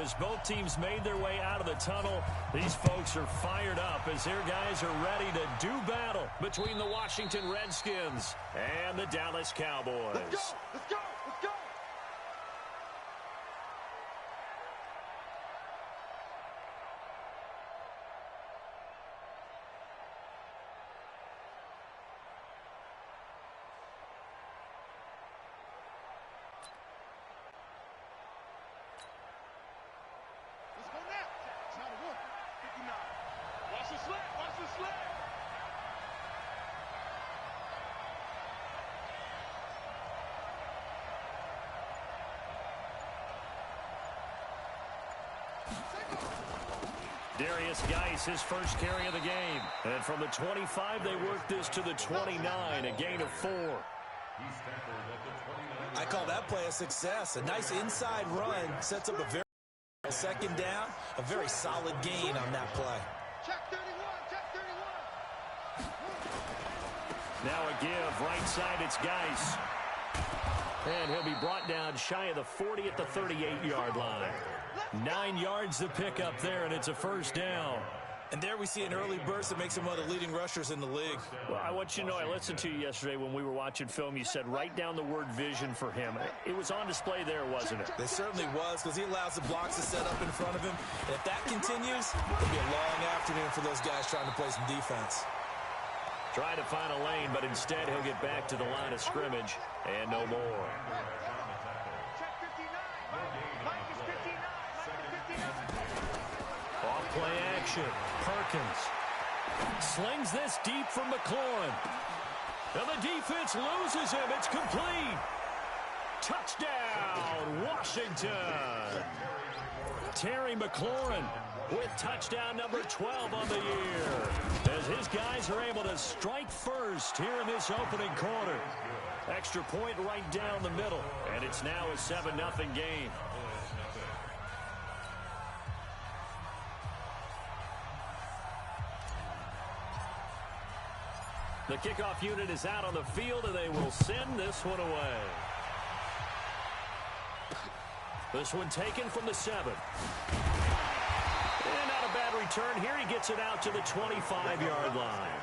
as both teams made their way out of the tunnel. These folks are fired up as their guys are ready to do battle between the Washington Redskins and the Dallas Cowboys. Let's go! Let's go! Let's go! Darius Geis, his first carry of the game. And from the 25, they work this to the 29, a gain of 4. I call that play a success. A nice inside run sets up a very second down, a very solid gain on that play. Check 31, check 31. Now a give, right side, it's Geis. And he'll be brought down shy of the 40 at the 38-yard line. 9 yards to pick up there, and it's a first down. And there we see an early burst that makes him one of the leading rushers in the league. Well, I want you to know, I listened to you yesterday when we were watching film. You said write down the word vision for him. It was on display there, wasn't it? It certainly was, because he allows the blocks to set up in front of him. And if that continues, it'll be a long afternoon for those guys trying to play some defense. Trying to find a lane, but instead he'll get back to the line of scrimmage and no more. Off-play action. Perkins slings this deep from McLaurin. And the defense loses him. It's complete. Touchdown, Washington. Terry McLaurin with touchdown number 12 on the year, as his guys are able to strike first here in this opening quarter. Extra point right down the middle, and it's now a 7-0 game. The kickoff unit is out on the field, and they will send this one away. This one taken from the 7. And not a bad return here. He gets it out to the 25-yard line.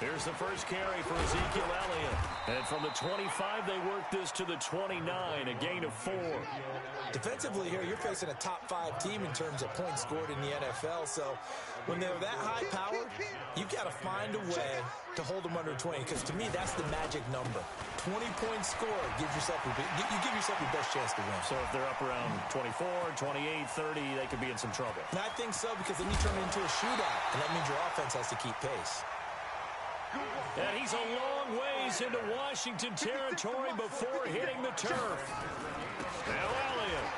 Here's the first carry for Ezekiel Elliott. And from the 25, they work this to the 29, a gain of 4. Defensively here, you're facing a top-5 team in terms of points scored in the NFL. So when they're that high-powered, you've got to find a way to hold them under 20. Because to me, that's the magic number. 20 points scored gives yourself you give yourself your best chance to win. So if they're up around 24, 28, 30, they could be in some trouble. And I think so, because then you turn it into a shootout, and that means your offense has to keep pace. And he's a long ways into Washington territory before hitting the turf. Now Elliott.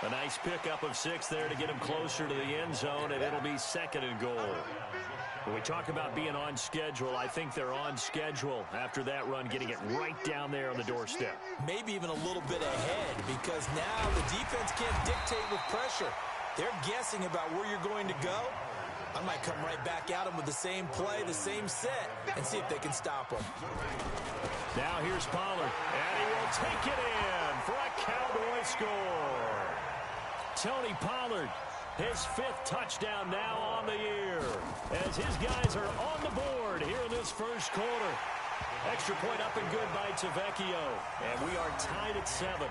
A nice pickup of 6 there to get him closer to the end zone, and it'll be 2nd and goal. When we talk about being on schedule, I think they're on schedule after that run, getting it right down there on the doorstep. Maybe even a little bit ahead, because now the defense can't dictate with pressure. They're guessing about where you're going to go. I might come right back at them with the same play, the same set, and see if they can stop them. Now here's Pollard, and he will take it in for a Cowboy score. Tony Pollard, his 5th touchdown now on the year, as his guys are on the board here in this first quarter. Extra point up and good by Tavecchio, and we are tied at 7.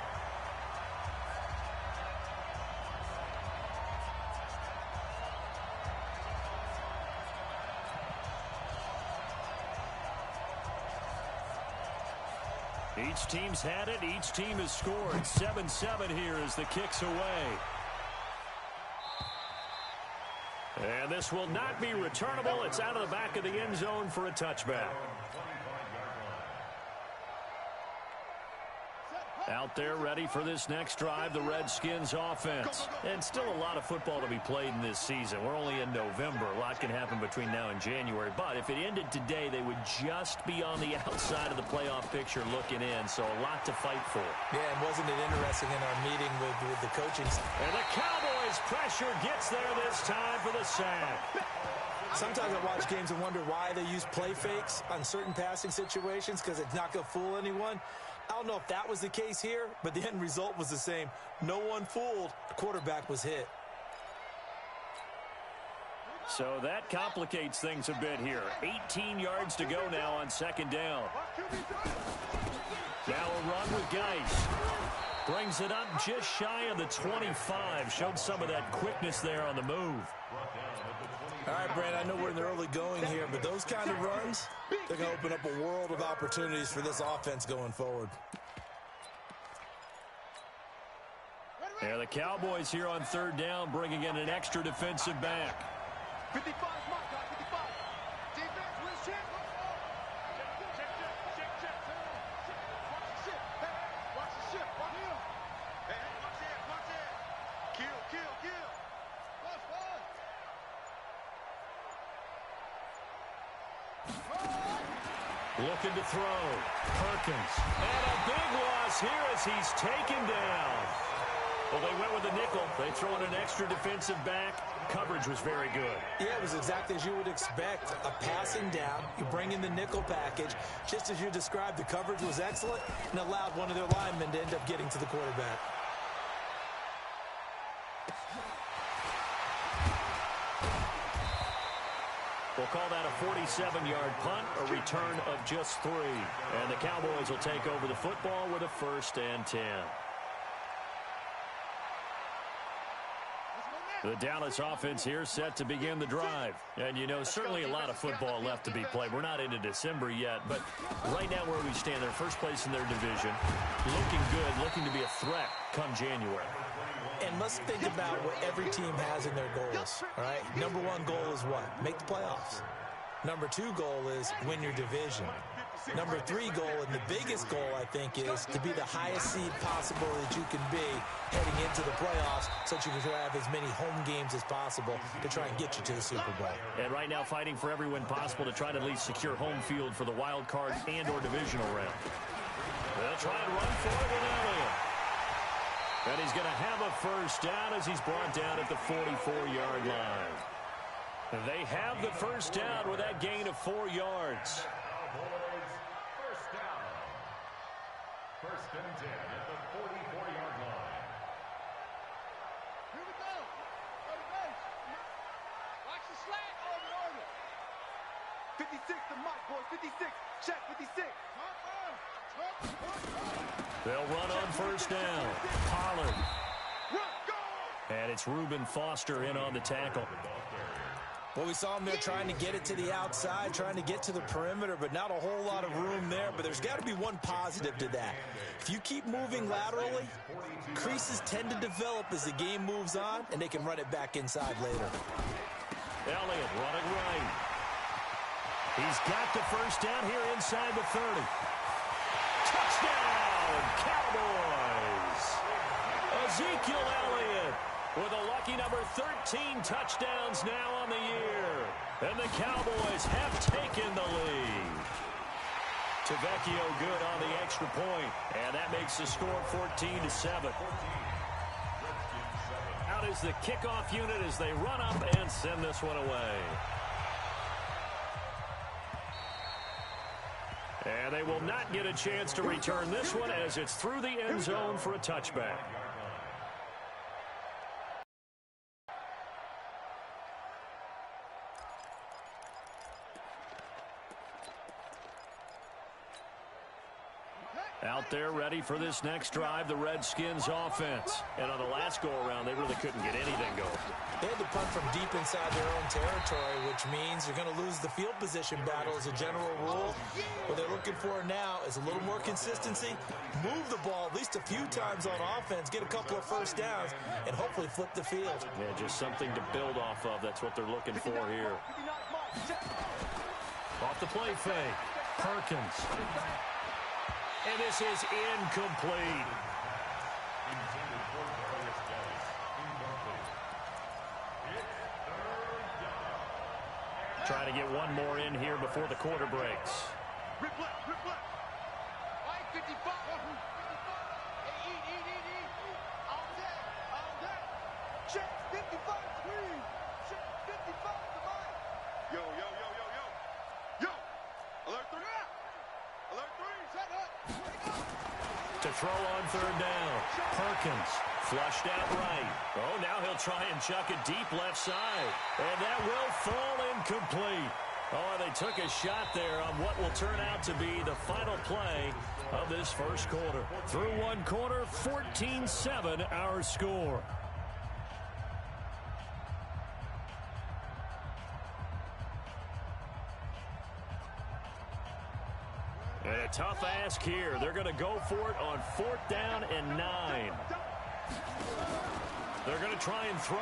Each team's had it. Each team has scored. 7-7 here as the kick's away. And this will not be returnable. It's out of the back of the end zone for a touchback. Out there ready for this next drive, the Redskins offense. And still a lot of football to be played in this season. We're only in November. A lot can happen between now and January. But if it ended today, they would just be on the outside of the playoff picture looking in. So a lot to fight for. Yeah, and wasn't it interesting in our meeting with the coaching. And the Cowboys' pressure gets there this time for the sack. Sometimes I watch games and wonder why they use play fakes on certain passing situations, because it's not going to fool anyone. I don't know if that was the case here, but the end result was the same. No one fooled. The quarterback was hit. So that complicates things a bit here. 18 yards to go now on second down. Now a run with Geis. Brings it up just shy of the 25. Showed some of that quickness there on the move. All right, Brand, I know we're in the early going here, but those kind of runs, they're going to open up a world of opportunities for this offense going forward. Yeah, the Cowboys here on third down, bringing in an extra defensive back. 55 is my guy, 55. Defense, win shit. Check. Watch the shit. Hey, watch the shit. Watch him. Hey, watch it. Kill. Watch one. Looking to throw. Perkins. And a big loss here as he's taken down. Well, they went with a nickel. They throw in an extra defensive back. Coverage was very good. Yeah, it was exactly as you would expect. A passing down. You bring in the nickel package. Just as you described, the coverage was excellent and allowed one of their linemen to end up getting to the quarterback. We'll call that a 47-yard punt, a return of just 3. And the Cowboys will take over the football with a 1st and 10. The Dallas offense here set to begin the drive. And, you know, certainly a lot of football left to be played. We're not into December yet, but right now where we stand, they're first place in their division. Looking good, looking to be a threat come January. And let's think about what every team has in their goals, all right? Number 1 goal is what? Make the playoffs. Number 2 goal is win your division. Number 3 goal, and the biggest goal, I think, is to be the highest seed possible that you can be heading into the playoffs so that you can have as many home games as possible to try and get you to the Super Bowl. And right now fighting for every win possible to try to at least secure home field for the wild card and or divisional round. They'll try and run for it with Elliott. And he's going to have a first down as he's brought down at the 44-yard line. They have the first down with that gain of 4 yards. First and 10 at the 44-yard line. Here we go. Go to base. Watch the slack. Over. 56 to Mike, boys. 56. Check 56. They'll run on first down. Pollard. And it's Reuben Foster in on the tackle. Well, we saw him there trying to get it to the outside, trying to get to the perimeter, but not a whole lot of room there. But there's got to be one positive to that. If you keep moving laterally, creases tend to develop as the game moves on, and they can run it back inside later. Elliott running right. He's got the first down here inside the 30. Touchdown, Cowboys! Ezekiel Elliott with a lucky number 13 touchdowns now on the year. And the Cowboys have taken the lead. Tavecchio good on the extra point, and that makes the score 14-7. Out is the kickoff unit as they run up and send this one away. And they will not get a chance to return this one as it's through the end zone for a touchback. Out there ready for this next drive, the Redskins offense. And on the last go-around, they really couldn't get anything going. They had to punt from deep inside their own territory, which means you're going to lose the field position battle as a general rule. What they're looking for now is a little more consistency, move the ball at least a few times on offense, get a couple of first downs, and hopefully flip the field. Yeah, just something to build off of. That's what they're looking for here. Off the play fake. Perkins. And this is incomplete. Trying to get one more in here before the quarter breaks. Yo, yo, yo, yo, yo. Yo. Alert 3. Alert 3. Set up. To throw on third down. Perkins flushed out right. Oh, now he'll try and chuck it deep left side. And that will fall incomplete. Oh, they took a shot there on what will turn out to be the final play of this first quarter. Through one quarter, 14-7 our score. And a tough ask here. They're going to go for it on 4th down and 9. They're going to try and throw.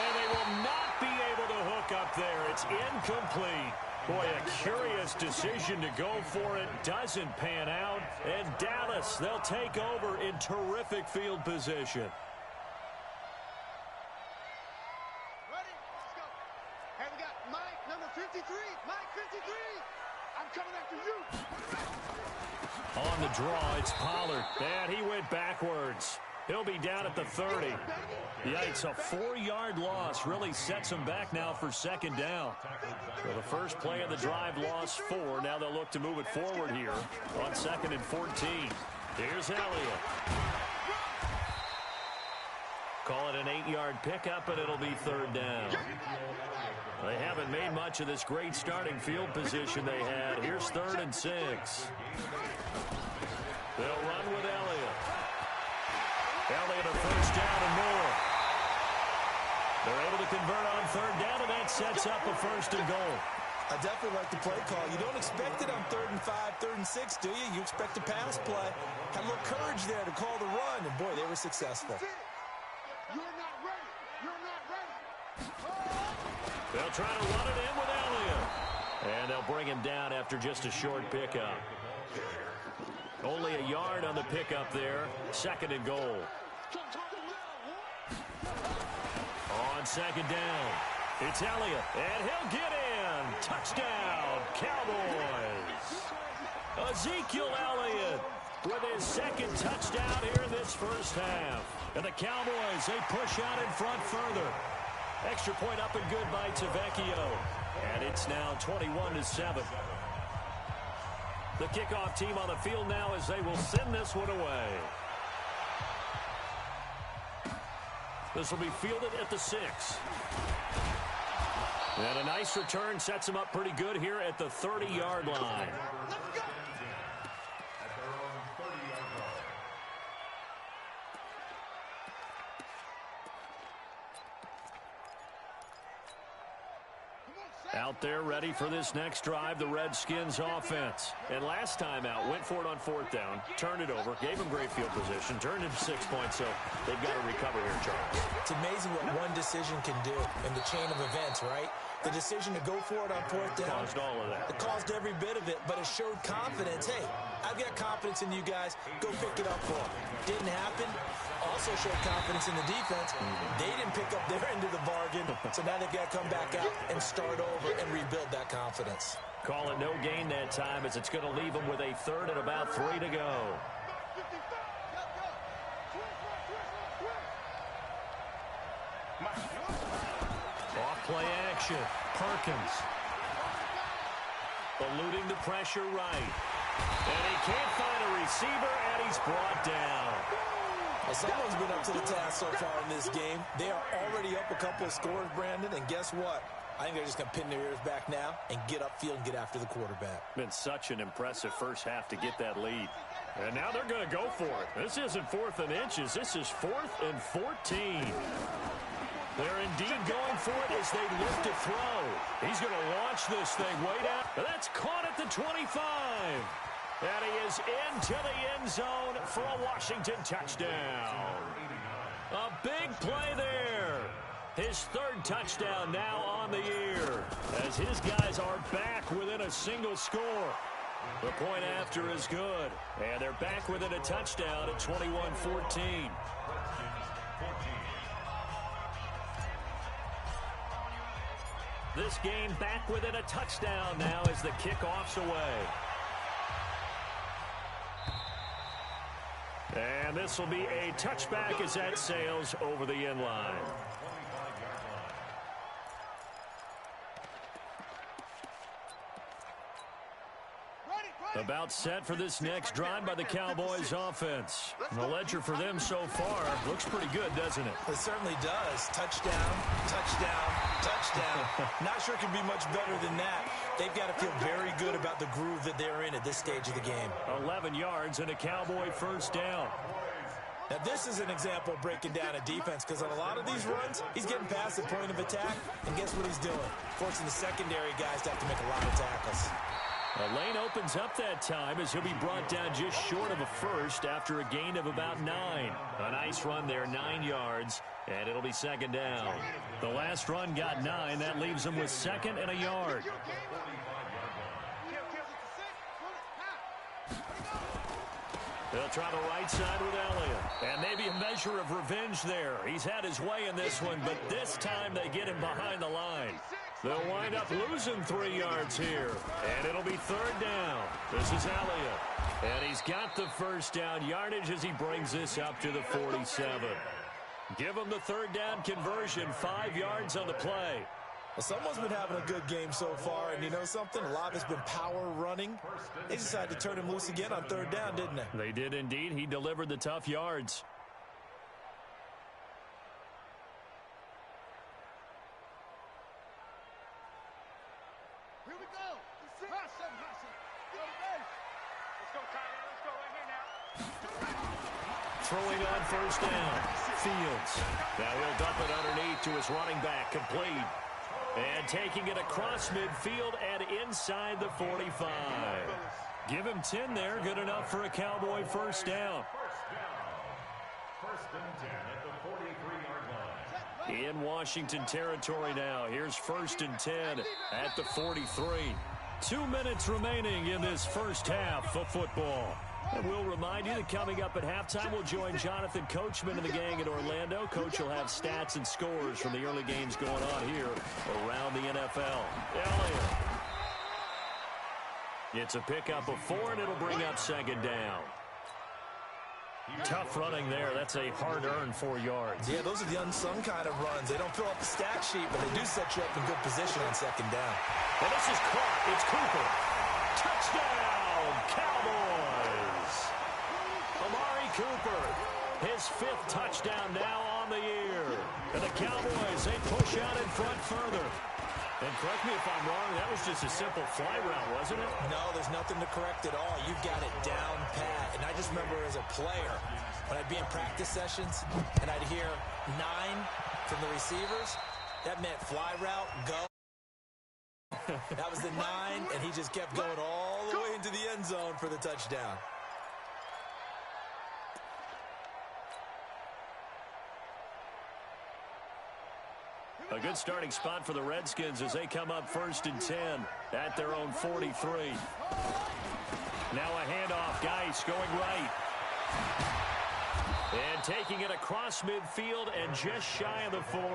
And they will not be able to hook up there. It's incomplete. Boy, a curious decision to go for it. Doesn't pan out. And Dallas, they'll take over in terrific field position. Ready? Let's go. Hey, we got Mike, number 53. Mike, 53. I'm coming after you. On the draw, it's Pollard. And he went backwards. He'll be down at the 30. Yikes, a 4-yard loss really sets him back now for 2nd down. Well, the first play of the drive lost 4. Now they'll look to move it forward here on 2nd and 14. Here's Elliott. Call it an 8-yard pickup, and it'll be 3rd down. They haven't made much of this great starting field position they had. Here's 3rd and 6. They'll run with Elliott. Elliott a first down and more. They're able to convert on 3rd down, and that sets up a 1st and goal. I definitely like the play call. You don't expect it on 3rd and 5, 3rd and 6, do you? You expect a pass play. Had a little courage there to call the run, and boy, they were successful. You're not ready. You're not ready. They'll try to run it in with Elliott. And they'll bring him down after just a short pickup. Only a yard on the pickup there. 2nd and goal. On 2nd down, it's Elliott, and he'll get in. Touchdown, Cowboys. Ezekiel Elliott with his 2nd touchdown here in this first half. And the Cowboys, they push out in front further. Extra point up and good by Tavecchio. And it's now 21-7. The kickoff team on the field now as they will send this one away. This will be fielded at the 6. And a nice return sets them up pretty good here at the 30-yard line. Out there ready for this next drive, the Redskins offense. And last time out, went for it on 4th down, turned it over, gave them great field position, turned into 6 points, so they've got to recover here, Charles. It's amazing what one decision can do in the chain of events, right? The decision to go for it on 4th down. Caused all of that. It caused every bit of it, but it showed confidence. Hey, I've got confidence in you guys. Go pick it up for them. Didn't happen. Also showed confidence in the defense. They didn't pick up their end of the bargain, so now they've got to come back out and start over and rebuild that confidence. Call it no gain that time as it's going to leave them with a 3rd and about 3 to go. Off play action. Perkins. Eluding the pressure right. And he can't find a receiver, and he's brought down. Well, someone's been up to the task so far in this game. They are already up a couple of scores, Brandon, and guess what? I think they're just going to pin their ears back now and get upfield and get after the quarterback. Been such an impressive first half to get that lead. And now they're going to go for it. This isn't 4th and inches. This is 4th and 14. They're indeed going for it as they look to throw. He's going to launch this thing way down. But that's caught at the 25. And he is into the end zone for a Washington touchdown. A big play there. His 3rd touchdown now on the year as his guys are back within a single score. The point after is good, and they're back within a touchdown at 21-14. This game back within a touchdown now as the kickoff's away. And this will be a touchback as that sails over the end line. About set for this next drive by the Cowboys offense. And the ledger for them so far looks pretty good, doesn't it? It certainly does. Touchdown, touchdown, touchdown. Not sure it can be much better than that. They've got to feel very good about the groove that they're in at this stage of the game. 11 yards and a Cowboy first down. Now, this is an example of breaking down a defense because on a lot of these runs, he's getting past the point of attack, and guess what he's doing? Forcing the secondary guys to have to make a lot of tackles. A lane opens up that time as he'll be brought down just short of a first after a gain of about 9. A nice run there, 9 yards, and it'll be second down. The last run got 9. That leaves him with second and a yard. They'll try the right side with Elliott. And maybe a measure of revenge there. He's had his way in this one, but this time they get him behind the line. They'll wind up losing 3 yards here. And it'll be third down. This is Elliott. And he's got the first down yardage as he brings this up to the 47. Give him the third down conversion. 5 yards on the play. Well, someone's been having a good game so far, and you know something? A lot has been power running. They decided to turn him loose again on third down, didn't they? They did indeed. He delivered the tough yards. Here we go. Hot seven. Go to base. Let's go, Tyler. Let's go right here now. Throwing on first down. Fields. Now he'll dump it underneath to his running back. Complete. And taking it across midfield and inside the 45. Give him 10 there. Good enough for a Cowboy first down. First and 10 at the 43-yard line. In Washington territory now. Here's first and 10 at the 43. 2 minutes remaining in this first half of football. And we'll remind you that coming up at halftime, we'll join Jonathan Coachman and the gang in Orlando. Coach will have stats and scores from the early games going on here around the NFL. Elliott. It's a pickup of 4, and it'll bring up second down. Tough running there. That's a hard-earned 4 yards. Yeah, those are the unsung kind of runs. They don't fill up the stat sheet, but they do set you up in good position on second down. And this is caught. It's Cooper. Touchdown, Cowboys. Amari Cooper, his 5th touchdown now on the year. And the Cowboys, they push out in front further. And correct me if I'm wrong, that was just a simple fly route, wasn't it? No, there's nothing to correct at all. You've got it down pat. And I just remember as a player, when I'd be in practice sessions and I'd hear 9 from the receivers, that meant fly route, go. That was the 9, and he just kept going all the way into the end zone for the touchdown. A good starting spot for the Redskins as they come up first and 10 at their own 43. Now a handoff. Geis going right. And taking it across midfield and just shy of the 40.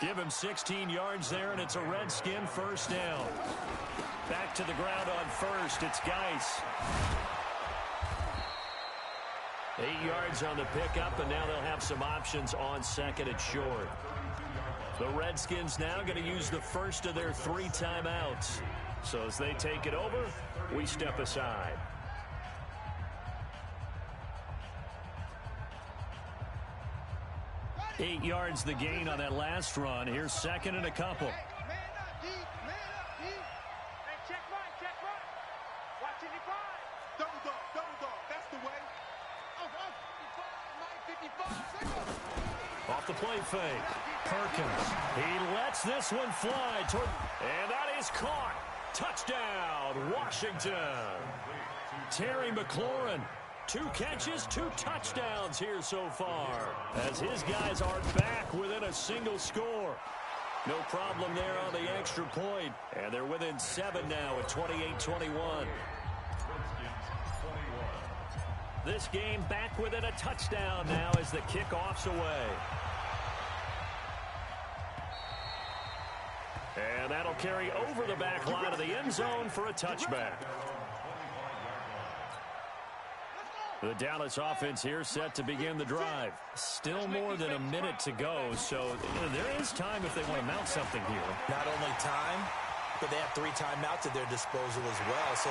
Give him 16 yards there, and it's a Redskin first down. Back to the ground on first. It's Geis. 8 yards on the pickup, and now they'll have some options on second and short. The Redskins now going to use the first of their 3 timeouts. So as they take it over, we step aside. Eight yards the gain on that last run. Here's second and a couple. Man up, D. Man up, D. Hey, check right. Watch it, 5. Double dog. That's the way. Off 55. Off the play fake. Perkins. He lets this one fly toward, and that is caught. Touchdown, Washington. Terry McLaurin. 2 catches, 2 touchdowns here so far, as his guys are back within a single score. No problem there on the extra point, and they're within 7 now at 28-21. This game back within a touchdown now as the kickoff's away. And that'll carry over the back line of the end zone for a touchback. The Dallas offense here set to begin the drive. Still more than a minute to go, so there is time if they want to mount something here. Not only time, but they have 3 timeouts at their disposal as well. So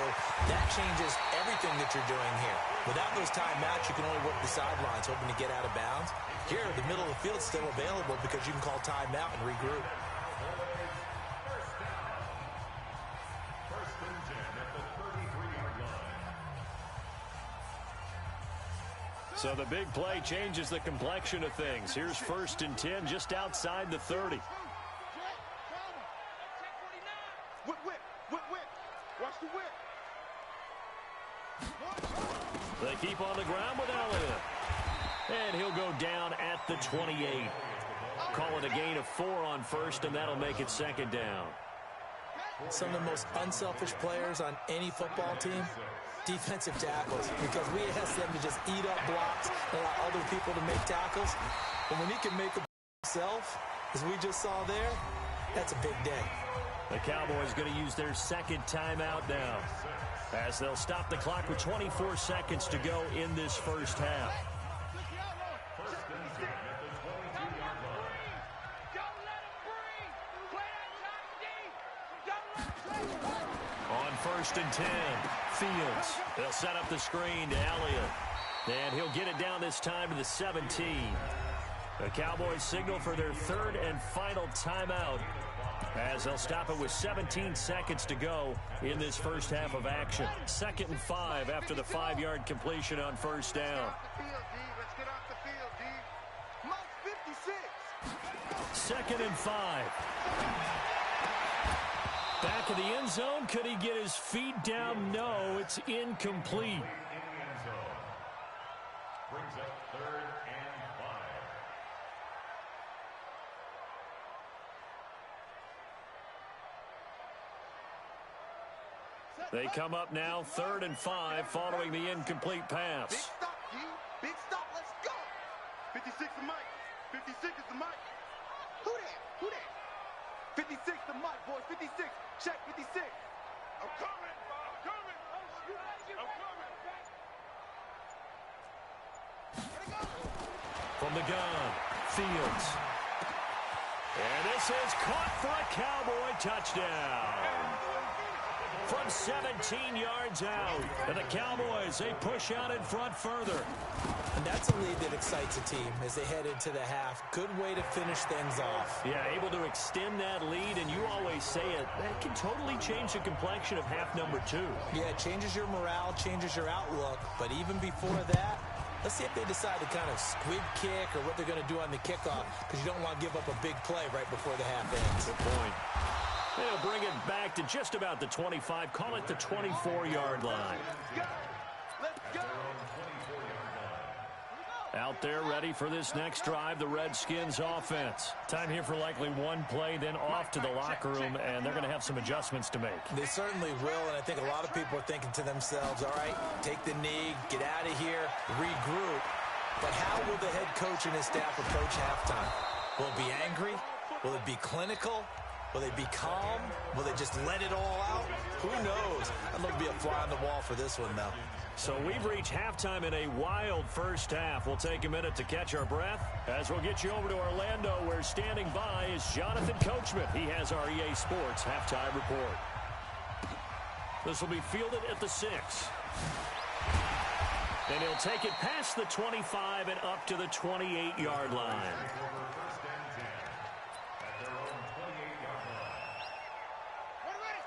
that changes everything that you're doing here. Without those timeouts, you can only work the sidelines, hoping to get out of bounds. Here, the middle of the field is still available because you can call timeout and regroup. First and 10 at the 33-yard line. So the big play changes the complexion of things. Here's first and 10 just outside the 30. Whip, whip, whip, whip. Watch the whip. They keep on the ground with Elliott. And he'll go down at the 28. Call it a gain of 4 on first, and that'll make it second down. Some of the most unselfish players on any football team, defensive tackles, because we ask them to just eat up blocks and allow other people to make tackles. And when he can make them himself, as we just saw there, that's a big day. The Cowboys going to use their second timeout now, as they'll stop the clock with 24 seconds to go in this first half. First and 10 at the 22-yard line. On first and 10, Fields. They'll set up the screen to Elliott. And he'll get it down this time to the 17. The Cowboys signal for their third and final timeout, as they'll stop it with 17 seconds to go in this first half of action. 2nd and 5 after the 5-yard completion on first down. Let's get off the field, D. Mike 56. 2nd and 5. Back of the end zone. Could he get his feet down? No, it's incomplete. In the end zone. Brings up 3rd and 5. They come up now 3rd and 5 following the incomplete Big pass. stop, D. Big stop. Let's go. 56 to Mike. 56 is the Mike. Who that? Who that? 56 to Mike, boys. 56. Check 56. I'm coming. I'm coming. I'm coming. From the gun, Fields. And this is caught for a Cowboy touchdown. From 17 yards out. And the Cowboys, they push out in front further. And that's a lead that excites a team as they head into the half. Good way to finish things off. Yeah, able to extend that lead, and you always say it, that can totally change the complexion of half number 2. Yeah, it changes your morale, changes your outlook. But even before that, let's see if they decide to kind of squib kick or what they're going to do on the kickoff, because you don't want to give up a big play right before the half ends. Good point. They'll bring it back to just about the 25. Call it the 24-yard line. Let's go. Out there ready for this next drive, the Redskins offense. Time here for likely one play, then off to the locker room, and they're going to have some adjustments to make. They certainly will, and I think a lot of people are thinking to themselves, all right, take the knee, get out of here, regroup. But how will the head coach and his staff approach halftime? Will it be angry? Will it be clinical? Will they be calm? Will they just let it all out? Who knows? I'd love to be a fly on the wall for this one, though. So we've reached halftime in a wild first half. We'll take a minute to catch our breath as we'll get you over to Orlando, where standing by is Jonathan Coachman. He has our EA Sports halftime report. This will be fielded at the 6. And he'll take it past the 25 and up to the 28-yard line.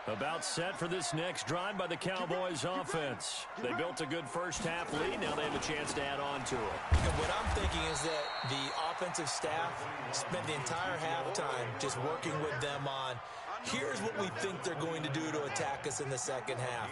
About set for this next drive by the Cowboys offense. They built a good first half lead. Now they have a chance to add on to it. And what I'm thinking is that the offensive staff spent the entire halftime just working with them on, here's what we think they're going to do to attack us in the second half.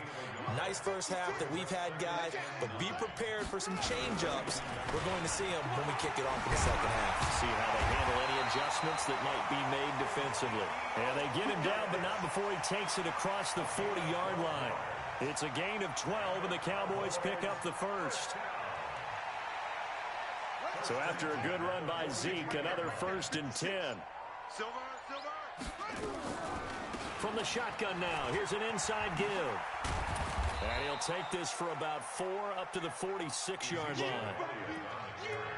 Nice first half that we've had, guys, but be prepared for some change-ups. We're going to see them when we kick it off in the second half. See how they handle any adjustments that might be made defensively. And they get him down, but not before he takes it across the 40-yard line. It's a gain of 12, and the Cowboys pick up the first. So after a good run by Zeke, another 1st and 10. Silver. From the shotgun now, here's an inside give. And he'll take this for about 4 up to the 46-yard line.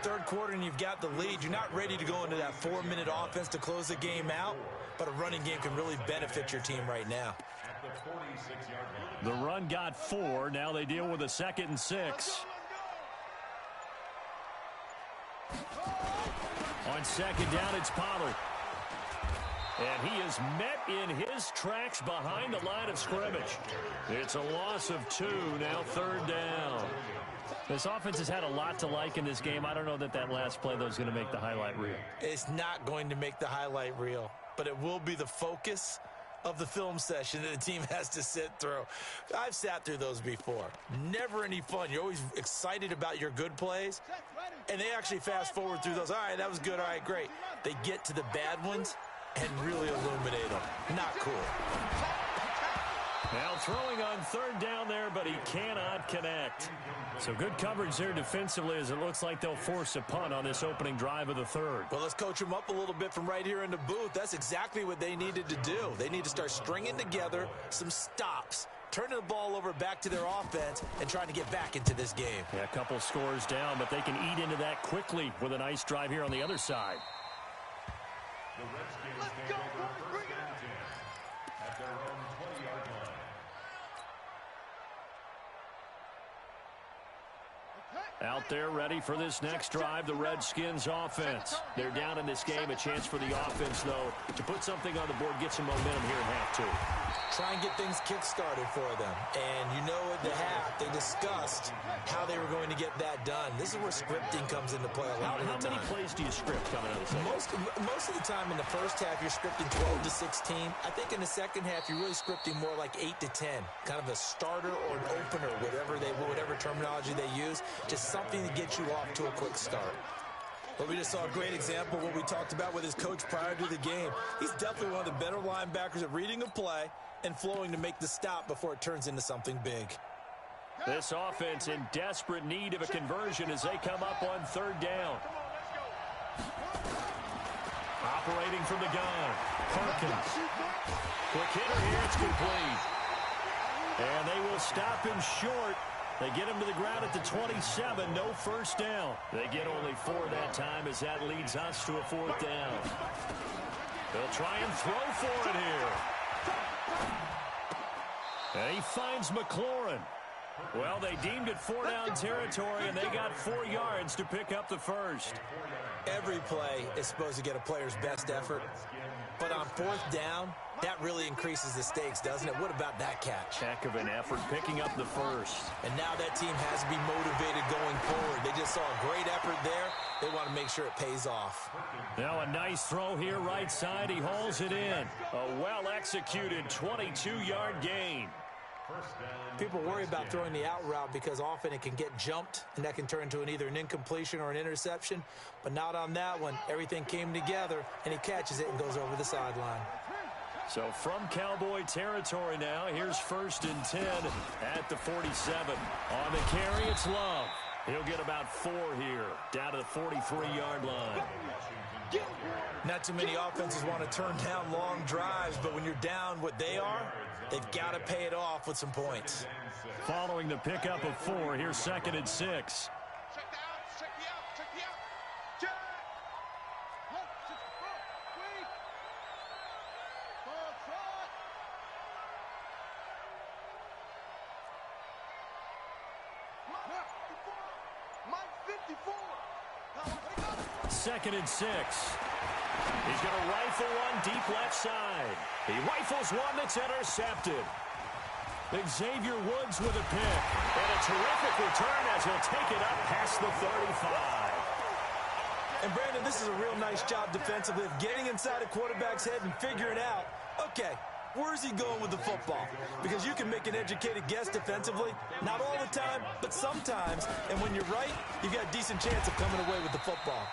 Third quarter and you've got the lead. You're not ready to go into that 4-minute offense to close the game out, but a running game can really benefit your team right now. At the 46-yard line. The run got 4. Now they deal with a 2nd and 6. On 2nd down, it's Pollard. And he is met in his tracks behind the line of scrimmage. It's a loss of 2, now 3rd down. This offense has had a lot to like in this game. I don't know that last play, though, is going to make the highlight reel. It's not going to make the highlight reel, but it will be the focus of the film session that the team has to sit through. I've sat through those before. Never any fun. You're always excited about your good plays, and they actually fast forward through those. All right, that was good. All right, great. They get to the bad ones and really illuminate them. Not cool. Now throwing on 3rd down there, but he cannot connect. So good coverage there defensively as it looks like they'll force a punt on this opening drive of the 3rd. Well, let's coach them up a little bit from right here in the booth. That's exactly what they needed to do. They need to start stringing together some stops, turning the ball over back to their offense, and trying to get back into this game. Yeah, a couple scores down, but they can eat into that quickly with a nice drive here on the other side. The Redskins take over 1st and 10 at their own 20-yard line. Out there ready for this next drive, the Redskins offense. They're down in this game. A chance for the offense, though, to put something on the board, get some momentum here in half 2. Try and get things kick-started for them. And you know at the half, they discussed how they were going to get that done. This is where scripting comes into play a lot of the time. How many plays do you script coming out of the second? Most of the time in the first half, you're scripting 12 to 16. I think in the second half, you're really scripting more like 8 to 10. Kind of a starter or an opener, whatever terminology they use. Just something to get you off to a quick start. But we just saw a great example of what we talked about with his coach prior to the game. He's definitely one of the better linebackers at reading a play and flowing to make the stop before it turns into something big. This offense in desperate need of a conversion as they come up on 3rd down. Operating from the gun, Perkins. Quick hitter here, it's complete. And they will stop him short. They get him to the ground at the 27, no 1st down. They get only 4 that time as that leads us to a 4th down. They'll try and throw for it here. And he finds McLaurin. Well, they deemed it 4-down territory, and they got 4 yards to pick up the 1st. Every play is supposed to get a player's best effort. But on 4th down, that really increases the stakes, doesn't it? What about that catch? Heck of an effort picking up the 1st. And now that team has to be motivated going forward. They just saw a great effort there. They want to make sure it pays off. Now a nice throw here right side. He hauls it in. A well-executed 22-yard gain. People worry about throwing the out route because often it can get jumped, and that can turn into either an incompletion or an interception. But not on that one. Everything came together, and he catches it and goes over the sideline. So from Cowboy territory now, here's 1st and 10 at the 47. On the carry, it's Love. He'll get about 4 here, down to the 43-yard line. Not too many offenses want to turn down long drives, but when you're down what they are, they've got to pay it off with some points. Following the pickup of 4, here's 2nd and 6. Second and 6. He's going to rifle one deep left side. He rifles one that's intercepted. Xavier Woods with a pick. And a terrific return as he'll take it up past the 35. And Brandon, this is a real nice job defensively of getting inside a quarterback's head and figuring out, okay, where's he going with the football? Because you can make an educated guess defensively. Not all the time, but sometimes. And when you're right, you've got a decent chance of coming away with the football.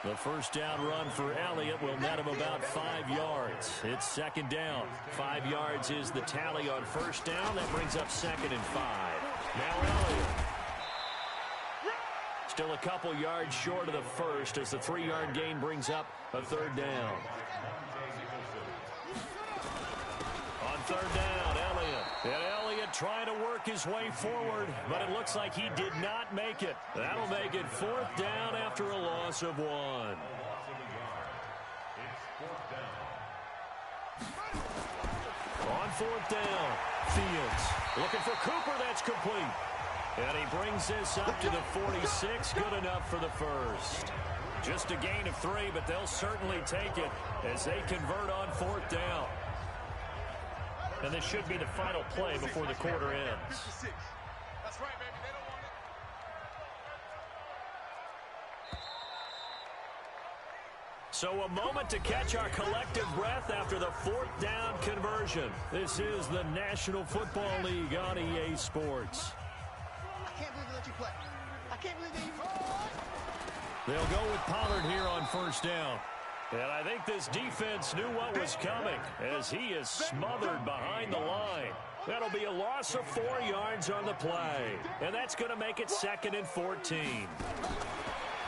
The 1st down run for Elliott will net him about 5 yards. It's 2nd down. 5 yards is the tally on 1st down. That brings up 2nd and 5. Now Elliott. Still a couple yards short of the 1st as the 3-yard gain brings up a 3rd down. On 3rd down, Elliott. And Elliott trying to work his way forward, but it looks like he did not make it. That'll make it 4th down after a loss of 1. On 4th down, Fields looking for Cooper. That's complete. And he brings this up to the 46. Good enough for the first. Just a gain of 3, but they'll certainly take it as they convert on 4th down. And this should be the final play before the quarter ends. That's right, baby. They don't want it. So a moment to catch our collective breath after the 4th down conversion. This is the National Football League on EA Sports. I can't believe they let you play. I can't believe they even... They'll go with Pollard here on 1st down. And I think this defense knew what was coming as he is smothered behind the line. That'll be a loss of 4 yards on the play. And that's going to make it 2nd and 14.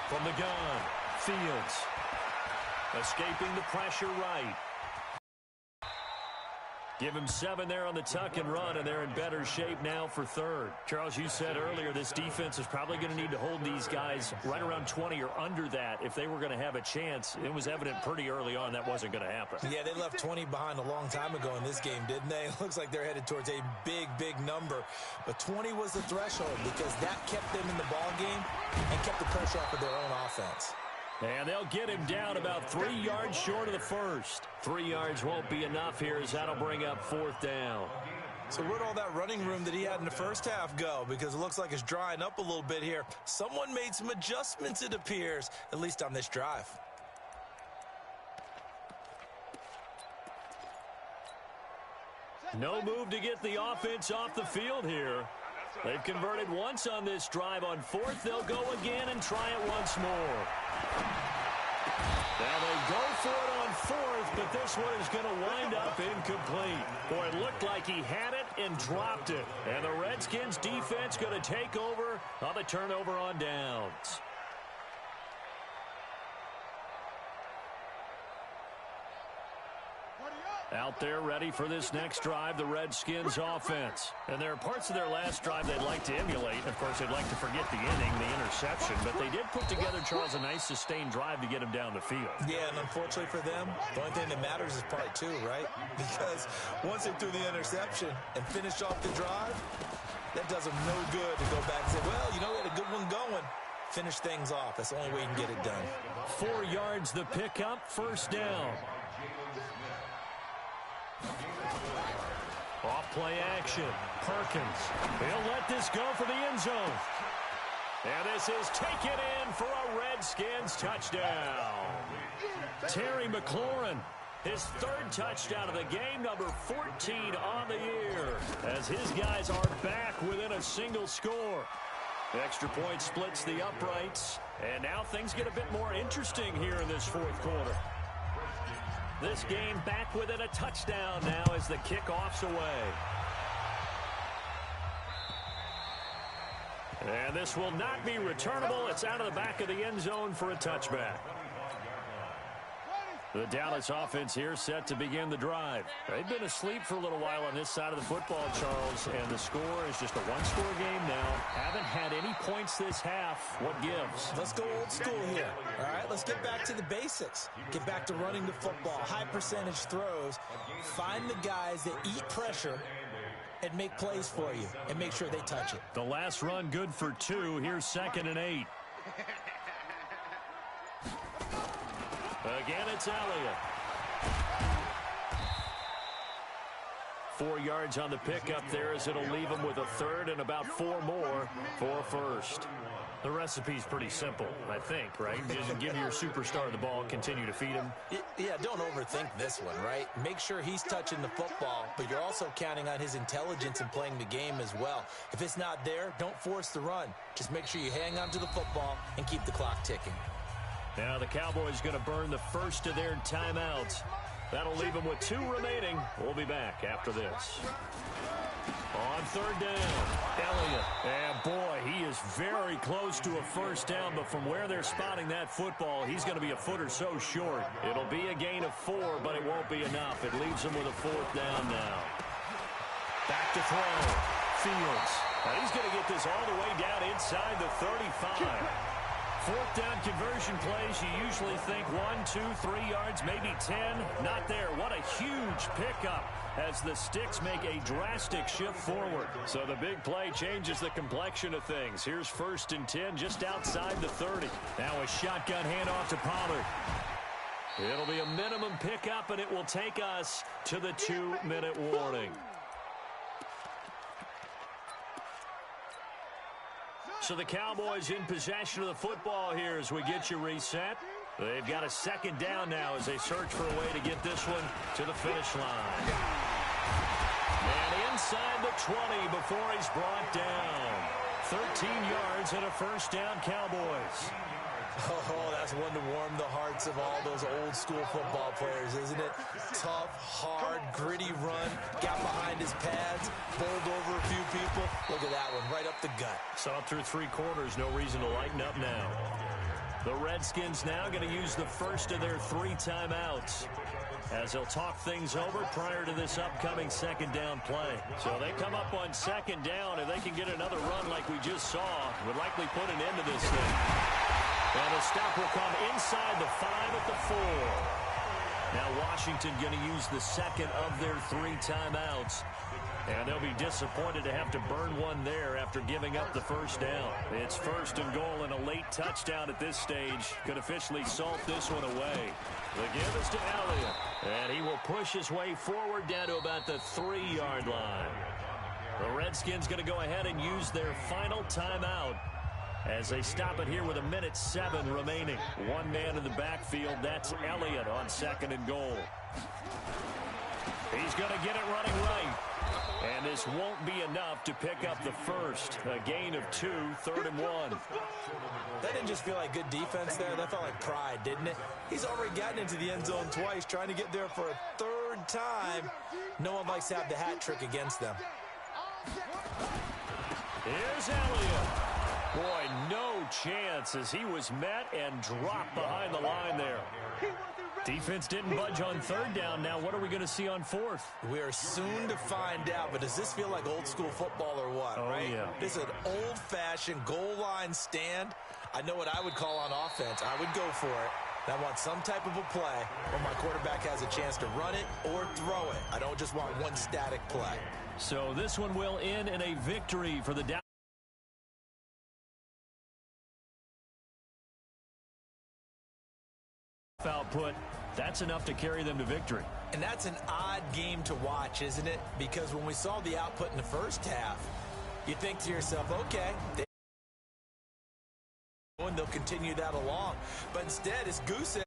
From the gun, Fields. Escaping the pressure right. Give him 7 there on the tuck and run, and they're in better shape now for 3rd. Charles, you said earlier this defense is probably going to need to hold these guys right around 20 or under that if they were going to have a chance. It was evident pretty early on that wasn't going to happen. Yeah, they left 20 behind a long time ago in this game, didn't they? It looks like they're headed towards a big, big number. But 20 was the threshold because that kept them in the ball game and kept the pressure off of their own offense. And they'll get him down about 3 yards short of the first. 3 yards won't be enough here as that'll bring up 4th down. So where'd all that running room that he had in the first half go? Because it looks like it's drying up a little bit here. Someone made some adjustments, it appears, at least on this drive. No move to get the offense off the field here. They've converted once on this drive. On 4th, they'll go again and try it once more. Now they go for it on 4th, but this one is going to wind up incomplete. Boy, it looked like he had it and dropped it. And the Redskins defense going to take over on the turnover on downs. Out there ready for this next drive, the Redskins offense. And there are parts of their last drive they'd like to emulate. Of course, they'd like to forget the inning, the interception. But they did put together, Charles, a nice sustained drive to get him down the field. Yeah, and unfortunately for them, the only thing that matters is part 2, right? Because once they threw the interception and finished off the drive, that does them no good to go back and say, well, you know, we had a good one going. Finish things off. That's the only way you can get it done. 4 yards the pickup, 1st down. Off play action. Perkins. He'll let this go for the end zone. And this is taken in for a Redskins touchdown. Terry McLaurin, his 3rd touchdown of the game, number 14 on the year, as his guys are back within a single score. The extra point splits the uprights, and now things get a bit more interesting here in this 4th quarter. This game back within a touchdown now as the kickoff's away. And this will not be returnable. It's out of the back of the end zone for a touchback. The Dallas offense here set to begin the drive. They've been asleep for a little while on this side of the football, Charles, and the score is just a one-score game now. Haven't had any points this half. What gives? Let's go old school here, all right? Let's get back to the basics. Get back to running the football, high percentage throws. Find the guys that eat pressure and make plays for you and make sure they touch it. The last run good for 2. Here's 2nd and 8. Again, it's Elliott. 4 yards on the pickup there as it'll leave him with a 3rd and about 4 more for a 1st. The recipe's pretty simple, I think, right? Just give your superstar the ball, continue to feed him. Yeah, don't overthink this one, right? Make sure he's touching the football, but you're also counting on his intelligence in playing the game as well. If it's not there, don't force the run. Just make sure you hang on to the football and keep the clock ticking. Now the Cowboys going to burn the first of their timeouts. That'll leave them with 2 remaining. We'll be back after this. On 3rd down, Elliott. And boy, he is very close to a 1st down, but from where they're spotting that football, he's going to be a foot or so short. It'll be a gain of 4, but it won't be enough. It leaves him with a 4th down now. Back to throw. Fields. And he's going to get this all the way down inside the 35. Fourth down conversion plays, you usually think 1, 2, 3 yards, maybe 10. Not there. What a huge pickup as the Sticks make a drastic shift forward. So the big play changes the complexion of things. Here's 1st and 10 just outside the 30. Now a shotgun handoff to Pollard. It'll be a minimum pickup, and it will take us to the 2-minute warning. So the Cowboys in possession of the football here as we get you reset. They've got a 2nd down now as they search for a way to get this one to the finish line. And inside the 20 before he's brought down. 13 yards and a 1st down, Cowboys. Oh, that's one to warm the hearts of all those old school football players, isn't it? Tough, hard, gritty run, got behind his pads, bowled over a few people. Look at that one, right up the gut. Saw it through 3 quarters, no reason to lighten up now. The Redskins now going to use the first of their 3 timeouts as they'll talk things over prior to this upcoming 2nd down play. So they come up on 2nd down. If they can get another run like we just saw, would likely put an end to this thing. And the stop will come inside the 5 at the 4. Now Washington going to use the 2nd of their 3 timeouts. And they'll be disappointed to have to burn one there after giving up the 1st down. It's 1st and goal, and a late touchdown at this stage could officially salt this one away. The give is to Elliott, and he will push his way forward down to about the 3-yard line. The Redskins going to go ahead and use their final timeout as they stop it here with 1:07 remaining. One man in the backfield, that's Elliott on 2nd and goal. He's going to get it running right. And this won't be enough to pick up the 1st. A gain of 2, 3rd and 1. That didn't just feel like good defense there. That felt like pride, didn't it? He's already gotten into the end zone twice, trying to get there for a 3rd time. No one likes to have the hat trick against them. Here's Elliott. Boy, no chance as he was met and dropped behind the line there. Defense didn't budge on 3rd down. Now what are we going to see on 4th? We are soon to find out, but does this feel like old school football or what, right? Yeah. This is an old-fashioned goal line stand. I know what I would call on offense. I would go for it. I want some type of a play where my quarterback has a chance to run it or throw it. I don't just want one static play. So this one will end in a victory for the Dallas. Output, that's enough to carry them to victory. And that's an odd game to watch, isn't it? Because when we saw the output in the 1st half, you think to yourself, okay, and they'll continue that along. But instead, it's goose